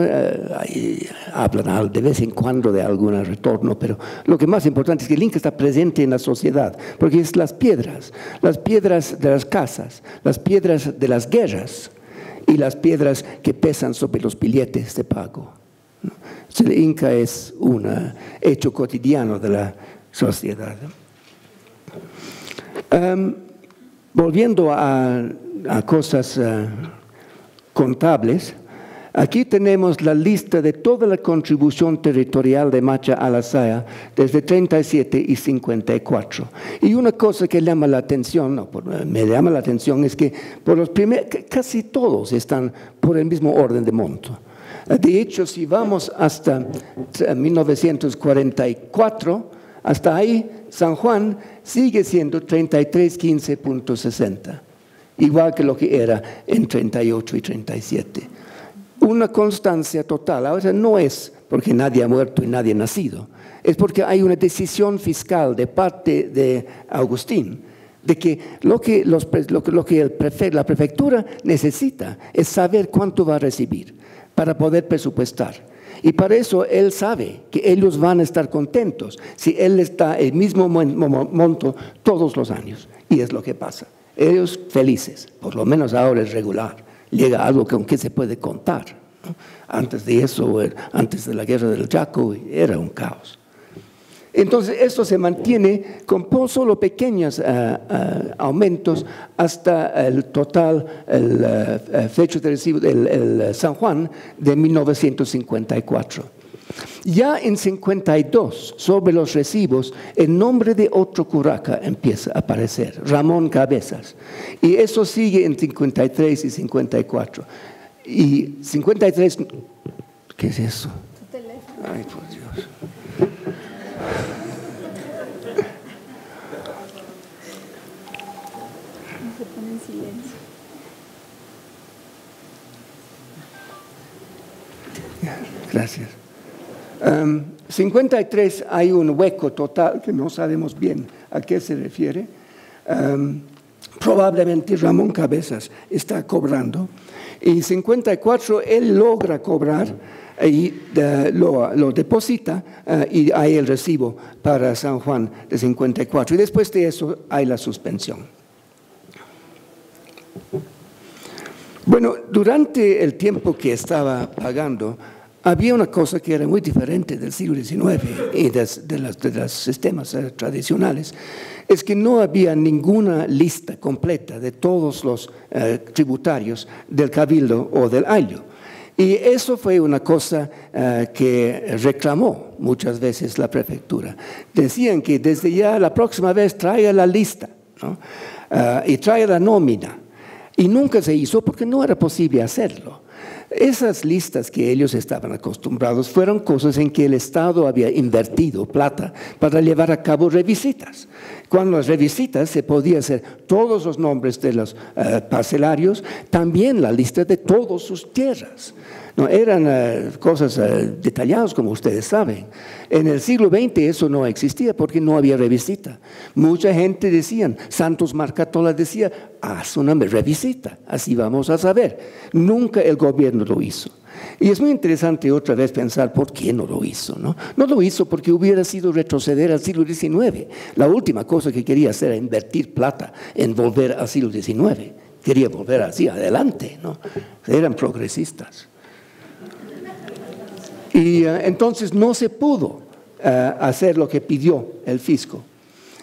Hablan de vez en cuando de algún retorno, pero lo que más importante es que el inca está presente en la sociedad, porque es las piedras de las casas, las piedras de las guerras y las piedras que pesan sobre los billetes de pago. El inca es un hecho cotidiano de la sociedad. Volviendo a cosas contables, aquí tenemos la lista de toda la contribución territorial de Macha Alasaya desde 37 y 54. Y una cosa que llama la atención, me llama la atención, es que por los casi todos están por el mismo orden de monto. De hecho, si vamos hasta 1944, hasta ahí, San Juan sigue siendo 3315.60, igual que lo que era en 38 y 37. Una constancia total. Ahora no es porque nadie ha muerto y nadie ha nacido, es porque hay una decisión fiscal de parte de Agustín, de que lo que la prefectura necesita es saber cuánto va a recibir para poder presupuestar. Y para eso él sabe que ellos van a estar contentos si él les da el mismo monto todos los años. Y es lo que pasa. Ellos felices, por lo menos ahora es regular. Llega algo con que se puede contar, ¿no? Antes de eso, antes de la guerra del Chaco, era un caos. Entonces esto se mantiene con solo pequeños aumentos hasta el total, fecha de recibo del San Juan de 1954. Ya en 52, sobre los recibos, el nombre de otro curaca empieza a aparecer, Ramón Cabezas. Y eso sigue en 53 y 54. Y 53, ¿qué es eso? Tu teléfono. Ay, por Dios. Se pone en silencio. Gracias. 53 hay un hueco total que no sabemos bien a qué se refiere. Probablemente Ramón Cabezas está cobrando. Y en 54 él logra cobrar y lo deposita y hay el recibo para San Juan de 54. Y después de eso hay la suspensión. Bueno, durante el tiempo que estaba pagando, había una cosa que era muy diferente del siglo XIX y de los sistemas tradicionales, es que no había ninguna lista completa de todos los tributarios del cabildo o del ayllu. Y eso fue una cosa que reclamó muchas veces la prefectura. Decían que desde ya la próxima vez traiga la lista, ¿no? Y traiga la nómina. Y nunca se hizo porque no era posible hacerlo. Esas listas que ellos estaban acostumbrados fueron cosas en que el Estado había invertido plata para llevar a cabo revisitas. Cuando las revisitas se podía hacer todos los nombres de los parcelarios, también la lista de todas sus tierras. No, eran cosas detalladas, como ustedes saben. En el siglo XX eso no existía porque no había revisita. Mucha gente decía, Santos Marcatola decía, haz una revisita, así vamos a saber. Nunca el gobierno lo hizo. Y es muy interesante otra vez pensar por qué no lo hizo, ¿no? No lo hizo porque hubiera sido retroceder al siglo XIX. La última cosa que quería hacer era invertir plata en volver al siglo XIX. Quería volver así adelante, ¿no? Eran progresistas. Y entonces no se pudo hacer lo que pidió el fisco.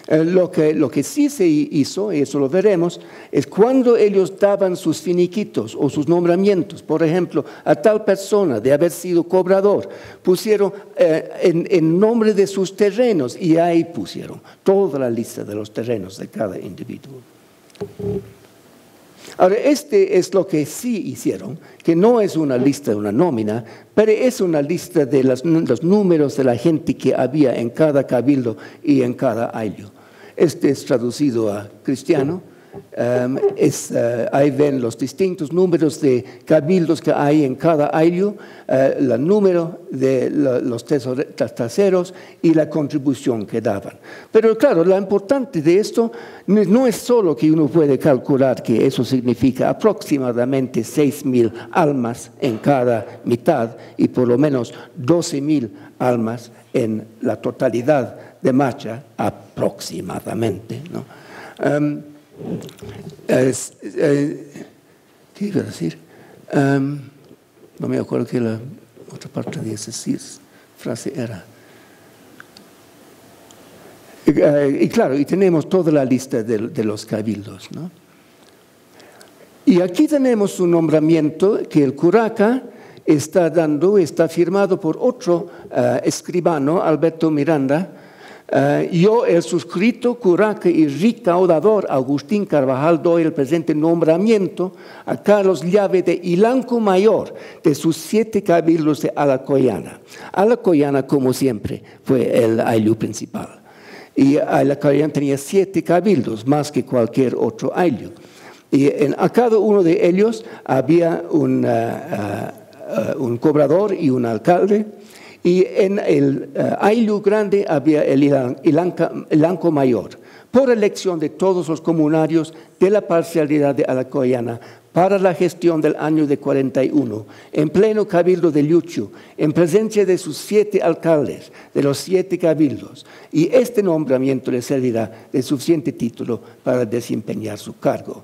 Lo que sí se hizo, y eso lo veremos, es cuando ellos daban sus finiquitos o sus nombramientos, por ejemplo, a tal persona de haber sido cobrador, pusieron en nombre de sus terrenos y ahí pusieron toda la lista de los terrenos de cada individuo. Ahora, este es lo que sí hicieron, que no es una lista, una nómina, pero es una lista de los números de la gente que había en cada cabildo y en cada ayllu. Este es traducido a cristiano. Ahí ven los distintos números de cabildos que hay en cada ayllu, el número de los traseros y la contribución que daban. Pero claro, lo importante de esto no es solo que uno puede calcular que eso significa aproximadamente 6,000 almas en cada mitad y por lo menos 12,000 almas en la totalidad de Macha, aproximadamente, ¿no? ¿Qué iba a decir? No me acuerdo qué la otra parte de esa frase era. Y claro, y tenemos toda la lista de los cabildos, ¿no? Y aquí tenemos un nombramiento que el curaca está firmado por otro escribano, Alberto Miranda. Yo, el suscrito curaca y recaudador Agustín Carvajal, doy el presente nombramiento a Carlos Llave de Ilanco Mayor de sus 7 cabildos de Alacoyana. Alacoyana, como siempre, fue el ayllu principal. Y Alacoyana tenía 7 cabildos, más que cualquier otro ayllu. Y a cada uno de ellos había un cobrador y un alcalde. Y en el ayllu grande había el Ilanco Mayor, por elección de todos los comunarios de la parcialidad de Alacoyana para la gestión del año de 41, en pleno cabildo de Lluchu, en presencia de sus 7 alcaldes, de los 7 cabildos. Y este nombramiento le servirá de suficiente título para desempeñar su cargo,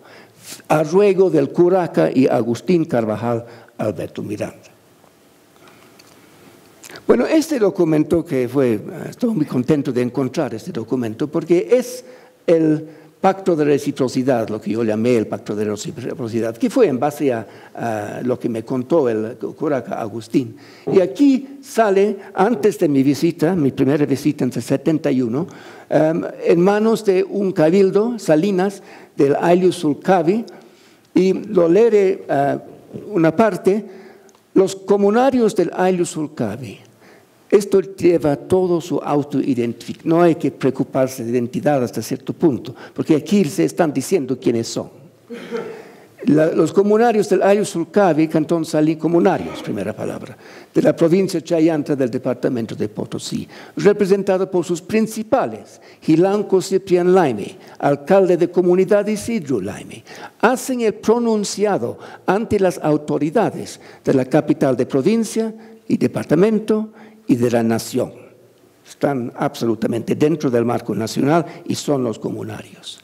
a ruego del curaca y Agustín Carvajal Alberto Miranda. Bueno, este documento estoy muy contento de encontrar este documento porque es el pacto de reciprocidad, lo que yo llamé el pacto de reciprocidad, que fue en base a lo que me contó el curaca Agustín. Y aquí sale, antes de mi visita, mi primera visita en el 71, en manos de un cabildo, Salinas, del ayllu Sulcavi, y lo leeré una parte, los comunarios del ayllu Sulcavi. Esto lleva todo su autoidentificación. No hay que preocuparse de identidad hasta cierto punto, porque aquí se están diciendo quiénes son. Los comunarios del Ayo Sulcavi, Cantón Salí, comunarios, primera palabra, de la provincia Chayanta del departamento de Potosí, representado por sus principales, Gilanco Ciprián Laime, alcalde de Comunidad Isidro Laime, hacen el pronunciado ante las autoridades de la capital de provincia y departamento y de la nación. Están absolutamente dentro del marco nacional y son los comunarios,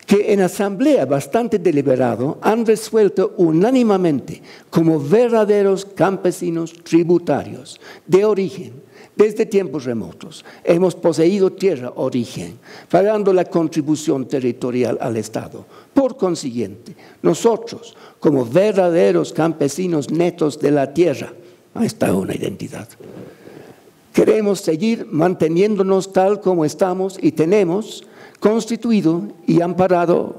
que en asamblea bastante deliberado han resuelto unánimemente como verdaderos campesinos tributarios de origen. Desde tiempos remotos hemos poseído tierra origen, pagando la contribución territorial al Estado. Por consiguiente, nosotros, como verdaderos campesinos netos de la tierra, ahí está una identidad. Queremos seguir manteniéndonos tal como estamos y tenemos constituido y amparado.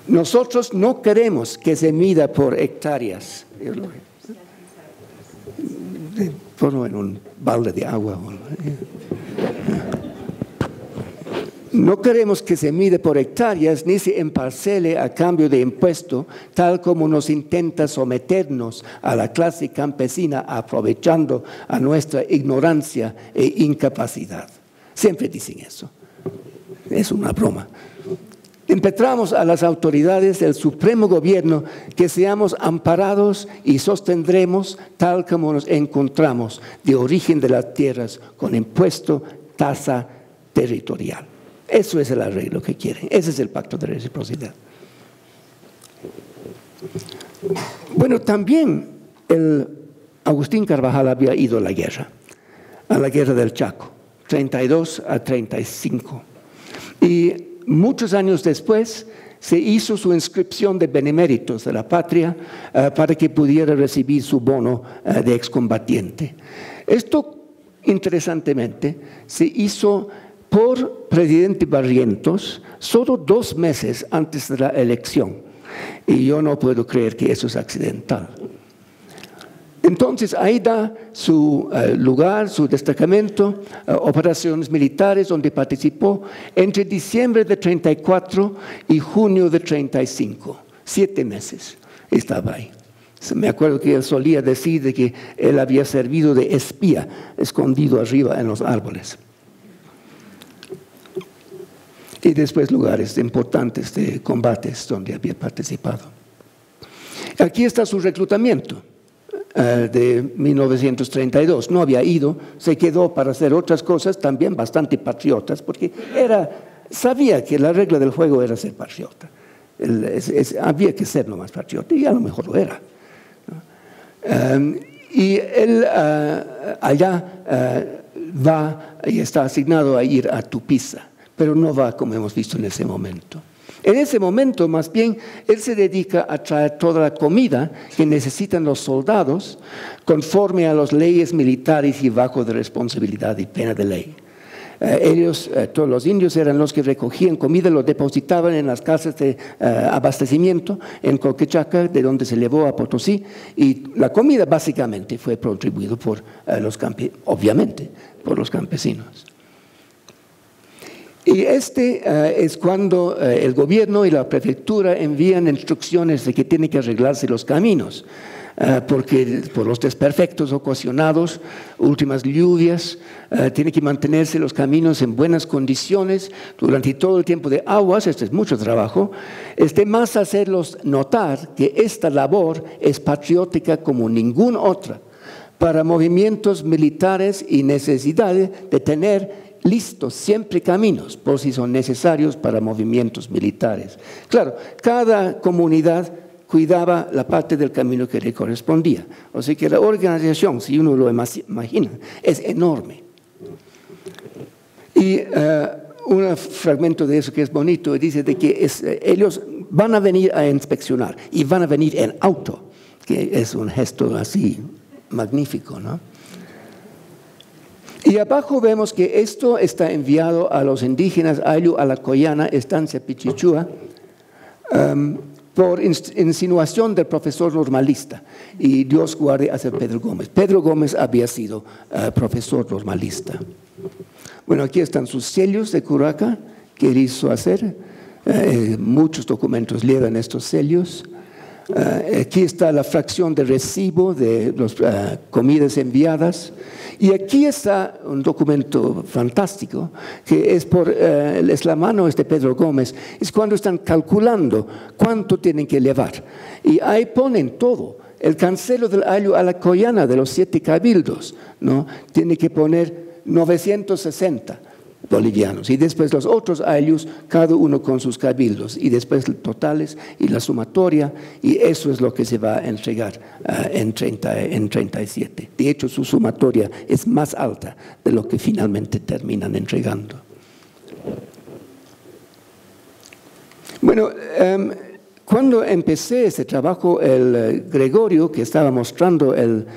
Nosotros no queremos que se mida por hectáreas. Ponlo en un balde de agua. No queremos que se mide por hectáreas ni se emparcele a cambio de impuesto, tal como nos intenta someternos a la clase campesina aprovechando a nuestra ignorancia e incapacidad. Siempre dicen eso. Es una broma. Impetramos a las autoridades del Supremo Gobierno que seamos amparados y sostendremos tal como nos encontramos de origen de las tierras con impuesto, tasa territorial. Eso es el arreglo que quieren. Ese es el pacto de reciprocidad. Bueno, también Agustín Carvajal había ido a la guerra del Chaco, 32 a 35. Y muchos años después se hizo su inscripción de beneméritos de la patria para que pudiera recibir su bono de excombatiente. Esto, interesantemente, se hizo por presidente Barrientos solo 2 meses antes de la elección. Y yo no puedo creer que eso es accidental. Entonces ahí da su lugar, su destacamento, operaciones militares donde participó entre diciembre de 34 y junio de 35. 7 meses estaba ahí. Me acuerdo que él solía decir de que él había servido de espía, escondido arriba en los árboles. Y después lugares importantes de combates donde había participado. Aquí está su reclutamiento de 1932. No había ido, se quedó para hacer otras cosas, también bastante patriotas, porque sabía que la regla del juego era ser patriota. Había que ser nomás patriota, y a lo mejor lo era. Y él allá va y está asignado a ir a Tupiza, pero no va como hemos visto en ese momento. En ese momento, más bien, él se dedica a traer toda la comida que necesitan los soldados conforme a las leyes militares y bajo de responsabilidad y pena de ley. Todos los indios eran los que recogían comida, lo depositaban en las casas de abastecimiento en Colquechaca, de donde se llevó a Potosí, y la comida básicamente fue contribuida por obviamente, por los campesinos. Y es cuando el gobierno y la prefectura envían instrucciones de que tienen que arreglarse los caminos, porque por los desperfectos ocasionados, últimas lluvias, tienen que mantenerse los caminos en buenas condiciones durante todo el tiempo de aguas. Este es mucho trabajo. Más hacerlos notar que esta labor es patriótica como ninguna otra para movimientos militares y necesidades de tener listos siempre caminos, por si son necesarios para movimientos militares. Claro, cada comunidad cuidaba la parte del camino que le correspondía. O sea que la organización, si uno lo imagina, es enorme. Y un fragmento de eso que es bonito, dice de que ellos van a venir a inspeccionar y van a venir en auto, que es un gesto así magnífico, ¿no? Y abajo vemos que esto está enviado a los indígenas Ayllu Alacoyana, estancia Pichichua, por insinuación del profesor normalista, y Dios guarde a Pedro Gómez. Pedro Gómez había sido profesor normalista. Bueno, aquí están sus sellos de curaca que él hizo hacer. Muchos documentos llevan estos sellos. Aquí está la fracción de recibo de las comidas enviadas. Y aquí está un documento fantástico que es la mano de Pedro Gómez. Es cuando están calculando cuánto tienen que llevar. Y ahí ponen todo. El cancelo del ayllu alacoyana de los 7 cabildos, ¿no? Tiene que poner 960 bolivianos. Y después los otros ayllus, cada uno con sus cabildos. Y después los totales y la sumatoria. Y eso es lo que se va a entregar en 37. De hecho, su sumatoria es más alta de lo que finalmente terminan entregando. Bueno, cuando empecé este trabajo, el Gregorio, que estaba mostrando el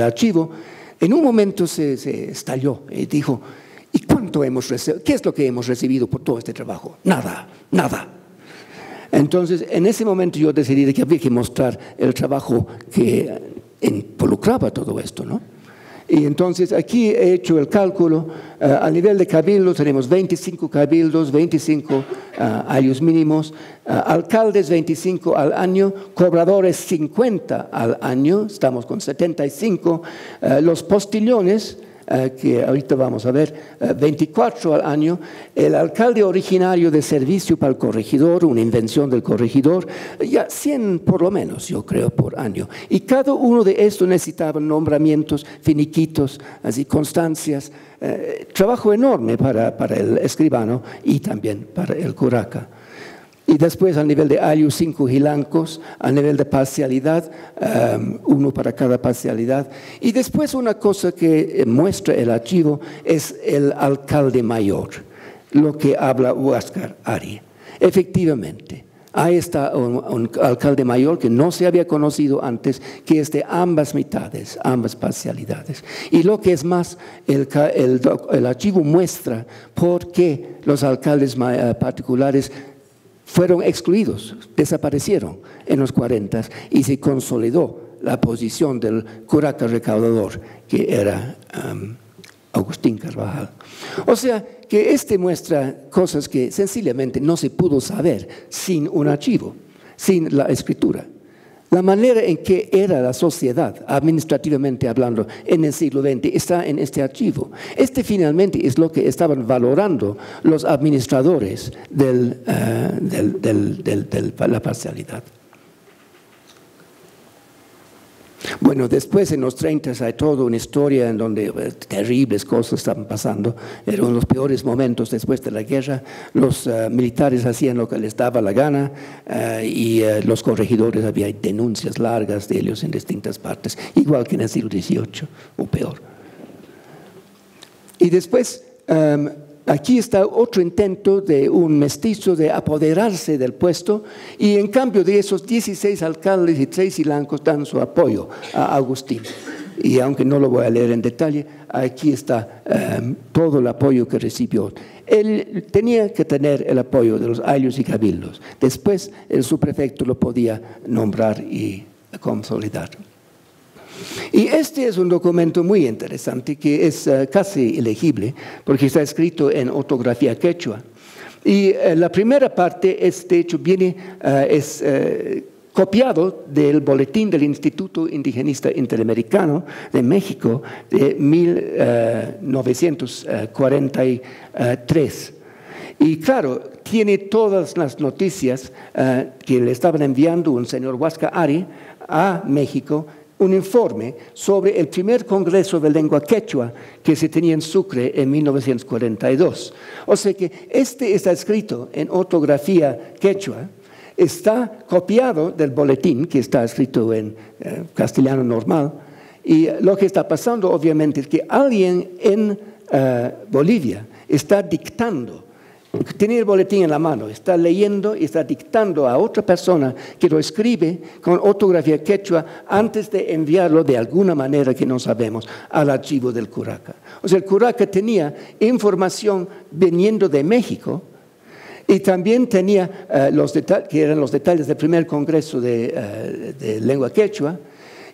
archivo, en un momento se estalló y dijo, ¿y cuánto hemos recibido? ¿Qué es lo que hemos recibido por todo este trabajo? Nada, nada. Entonces, en ese momento yo decidí que había que mostrar el trabajo que involucraba todo esto, ¿no? Y entonces aquí he hecho el cálculo. A nivel de cabildos tenemos 25 cabildos, 25 aylus mínimos, alcaldes 25 al año, cobradores 50 al año, estamos con 75, los postillones, que ahorita vamos a ver, 24 al año, el alcalde originario de servicio para el corregidor, una invención del corregidor, ya 100 por lo menos, yo creo, por año. Y cada uno de estos necesitaba nombramientos, finiquitos, así, constancias, trabajo enorme para el escribano y también para el curaca. Y después a nivel de ayllu 5 gilancos, a nivel de parcialidad, 1 para cada parcialidad. Y después una cosa que muestra el archivo es el alcalde mayor, lo que habla Huáscar Ari. Efectivamente, ahí está un alcalde mayor que no se había conocido antes, que es de ambas mitades, ambas parcialidades. Y lo que es más, el archivo muestra por qué los alcaldes particulares fueron excluidos, desaparecieron en los 40 y se consolidó la posición del curaca recaudador, que era Agustín Carvajal. O sea, que muestra cosas que sencillamente no se pudo saber sin un archivo, sin la escritura. La manera en que era la sociedad, administrativamente hablando, en el siglo XX, está en este archivo. Finalmente es lo que estaban valorando los administradores de la parcialidad. Bueno, después en los 30 hay toda una historia en donde terribles cosas estaban pasando. Eran los peores momentos después de la guerra. Los militares hacían lo que les daba la gana y los corregidores, había denuncias largas de ellos en distintas partes, igual que en el siglo XVIII o peor. Y después aquí está otro intento de un mestizo de apoderarse del puesto, y en cambio de esos 16 alcaldes y 3 gilancos dan su apoyo a Agustín. Y aunque no lo voy a leer en detalle, aquí está todo el apoyo que recibió. Él tenía que tener el apoyo de los aylus y cabildos. Después el subprefecto lo podía nombrar y consolidar. Y este es un documento muy interesante que es casi ilegible porque está escrito en ortografía quechua. Y la primera parte, de hecho, es copiado del boletín del Instituto Indigenista Interamericano de México de 1943. Y claro, tiene todas las noticias que le estaban enviando un señor Huáscar Ari a México, un informe sobre el primer congreso de lengua quechua que se tenía en Sucre en 1942. O sea que está escrito en ortografía quechua, está copiado del boletín que está escrito en castellano normal, y lo que está pasando obviamente es que alguien en Bolivia está dictando. Tiene el boletín en la mano, está leyendo y está dictando a otra persona que lo escribe con ortografía quechua antes de enviarlo de alguna manera que no sabemos al archivo del curaca. O sea, el curaca tenía información viniendo de México y también tenía que eran los detalles del primer congreso de lengua quechua,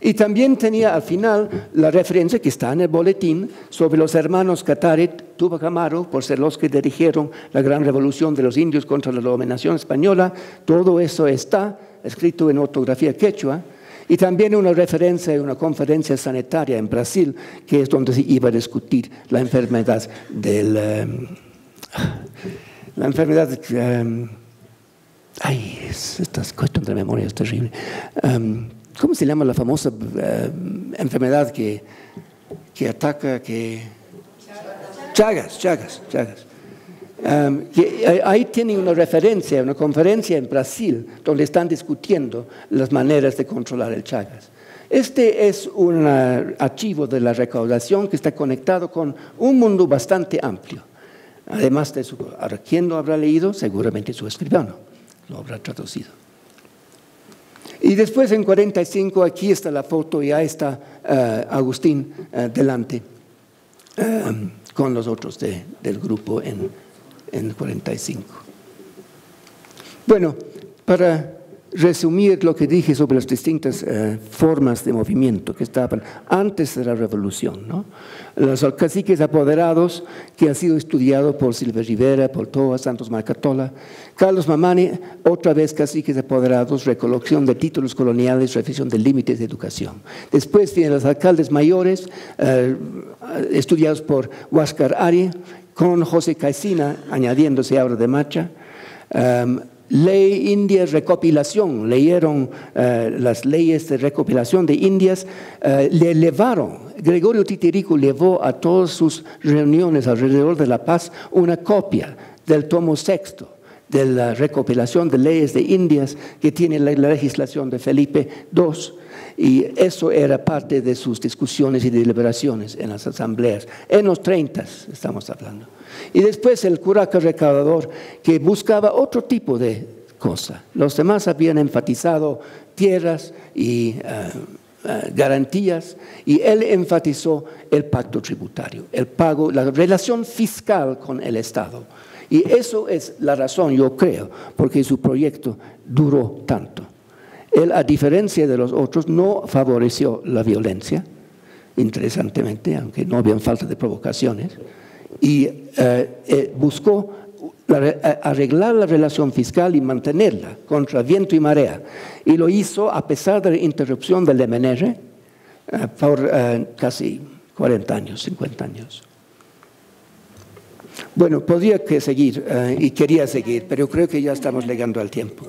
Y también tenía al final la referencia que está en el boletín sobre los hermanos Cataret, Tupac Amaru, por ser los que dirigieron la gran revolución de los indios contra la dominación española. Todo eso está escrito en ortografía quechua. Y también una referencia a una conferencia sanitaria en Brasil, que es donde se iba a discutir la enfermedad ay, estas cuestiones de memoria es terrible. ¿Cómo se llama la famosa enfermedad que ataca, Chagas. Ahí tienen una referencia, una conferencia en Brasil, donde están discutiendo las maneras de controlar el Chagas. Este es un archivo de la recaudación que está conectado con un mundo bastante amplio. Además de ¿quién lo habrá leído? Seguramente su escribano lo habrá traducido. Y después en 45, aquí está la foto, y ahí está Agustín delante, con los otros del grupo en 45. Bueno, para resumir lo que dije sobre las distintas formas de movimiento que estaban antes de la revolución, ¿no? Los caciques apoderados, que han sido estudiados por Silva Rivera, por Toa, Santos Marcatola, Carlos Mamani, otra vez caciques apoderados, recolección de títulos coloniales, revisión de límites de educación. Después vienen los alcaldes mayores, estudiados por Huáscar Ari, con José Caicina, añadiéndose ahora de Macha. Ley India Recopilación, leyeron las leyes de recopilación de Indias, le elevaron, Gregorio Titirico llevó a todas sus reuniones alrededor de La Paz una copia del tomo sexto de la recopilación de leyes de Indias que tiene la legislación de Felipe II, y eso era parte de sus discusiones y deliberaciones en las asambleas, en los 30 estamos hablando. Y después el curaca recaudador, que buscaba otro tipo de cosa. Los demás habían enfatizado tierras y garantías, y él enfatizó el pacto tributario, el pago, la relación fiscal con el Estado. Y eso es la razón, yo creo, porque su proyecto duró tanto. Él, a diferencia de los otros, no favoreció la violencia, interesantemente, aunque no había falta de provocaciones, y buscó arreglar la relación fiscal y mantenerla contra viento y marea. Y lo hizo a pesar de la interrupción del MNR por casi 40 años, 50 años. Bueno, podría seguir y quería seguir, pero creo que ya estamos llegando al tiempo.